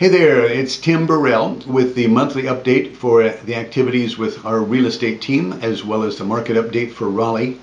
Hey there, it's Tim Burrell with the monthly update for the activities with our real estate team as well as the market update for Raleigh.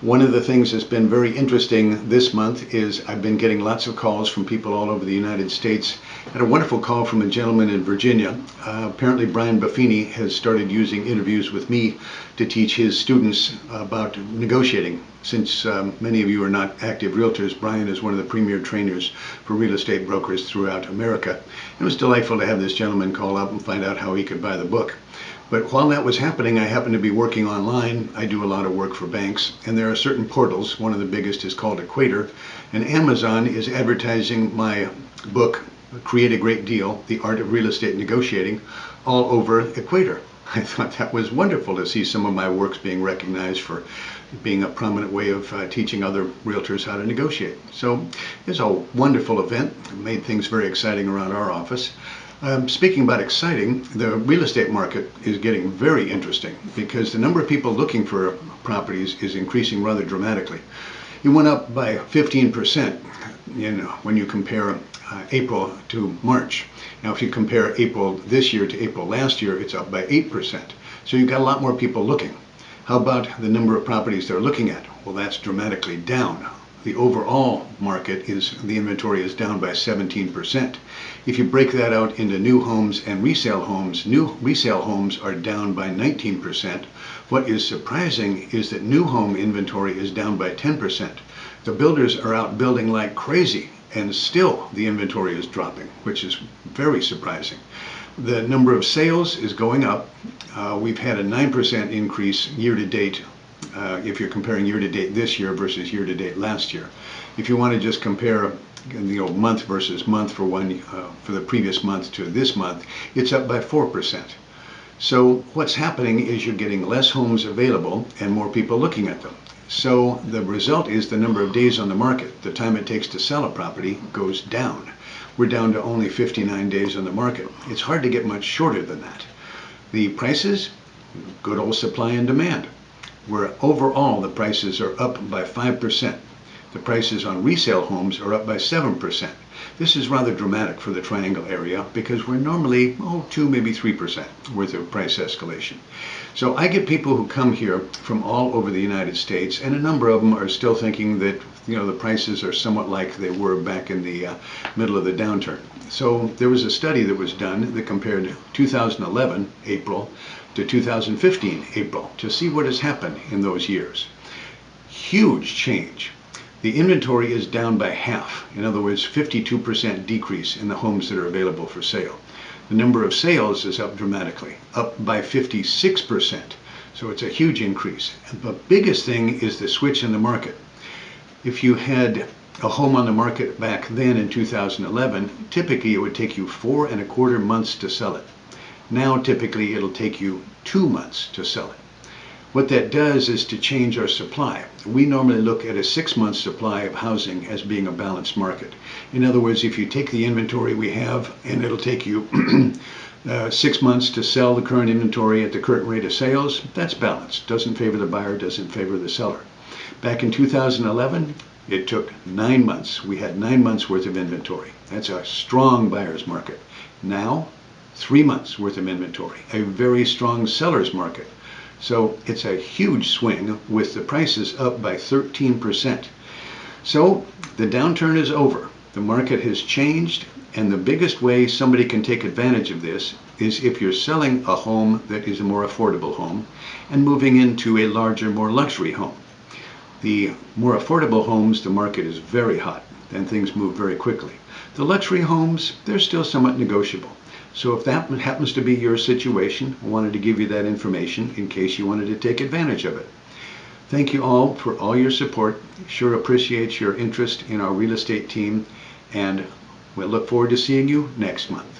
One of the things that's been very interesting this month is I've been getting lots of calls from people all over the United States. I had a wonderful call from a gentleman in Virginia. Apparently Brian Buffini has started using interviews with me to teach his students about negotiating. Since many of you are not active realtors, Brian is one of the premier trainers for real estate brokers throughout America. It was delightful to have this gentleman call up and find out how he could buy the book. But while that was happening, I happened to be working online. I do a lot of work for banks, and there are certain portals. One of the biggest is called Equator, and Amazon is advertising my book, Create a Great Deal, The Art of Real Estate Negotiating, all over Equator. I thought that was wonderful to see some of my works being recognized for being a prominent way of teaching other realtors how to negotiate. So it's a wonderful event. It made things very exciting around our office. Speaking about exciting, the real estate market is getting very interesting because the number of people looking for properties is increasing rather dramatically. It went up by 15% when you compare April to March. Now if you compare April this year to April last year, it's up by 8%. So you've got a lot more people looking. How about the number of properties they're looking at? Well, that's dramatically down. The overall market the inventory is down by 17%. If you break that out into new homes and resale homes, new resale homes are down by 19%. What is surprising is that new home inventory is down by 10%. The builders are out building like crazy, and still the inventory is dropping, which is very surprising. The number of sales is going up. We've had a 9% increase year to date. If you're comparing year-to-date this year versus year-to-date last year. If you want to just compare month versus month for the previous month to this month, it's up by 4%. So what's happening is you're getting less homes available and more people looking at them. So the result is the number of days on the market, the time it takes to sell a property, goes down. We're down to only 59 days on the market. It's hard to get much shorter than that. The prices, good old supply and demand, where overall the prices are up by 5%. The prices on resale homes are up by 7%. This is rather dramatic for the Triangle area because we're normally 2, maybe 3% worth of price escalation. So I get people who come here from all over the United States, and a number of them are still thinking that the prices are somewhat like they were back in the middle of the downturn. So there was a study that was done that compared 2011 April to 2015 April to see what has happened in those years. Huge change. The inventory is down by half. In other words, 52% decrease in the homes that are available for sale. The number of sales is up dramatically, up by 56%. So it's a huge increase. The biggest thing is the switch in the market. If you had a home on the market back then in 2011, typically it would take you 4¼ months to sell it. Now typically it'll take you 2 months to sell it. What that does is to change our supply. We normally look at a 6-month supply of housing as being a balanced market. In other words, if you take the inventory we have and it'll take you 6 months to sell the current inventory at the current rate of sales, that's balanced. Doesn't favor the buyer, doesn't favor the seller. Back in 2011, it took 9 months. We had 9 months worth of inventory. That's a strong buyer's market. Now, 3 months worth of inventory, a very strong seller's market. So it's a huge swing with the prices up by 13%. So the downturn is over. The market has changed, and the biggest way somebody can take advantage of this is if you're selling a home that is a more affordable home and moving into a larger, more luxury home. The more affordable homes, the market is very hot and things move very quickly. The luxury homes, they're still somewhat negotiable. So if that happens to be your situation, I wanted to give you that information in case you wanted to take advantage of it. Thank you all for all your support. Sure appreciate your interest in our real estate team, and we'll look forward to seeing you next month.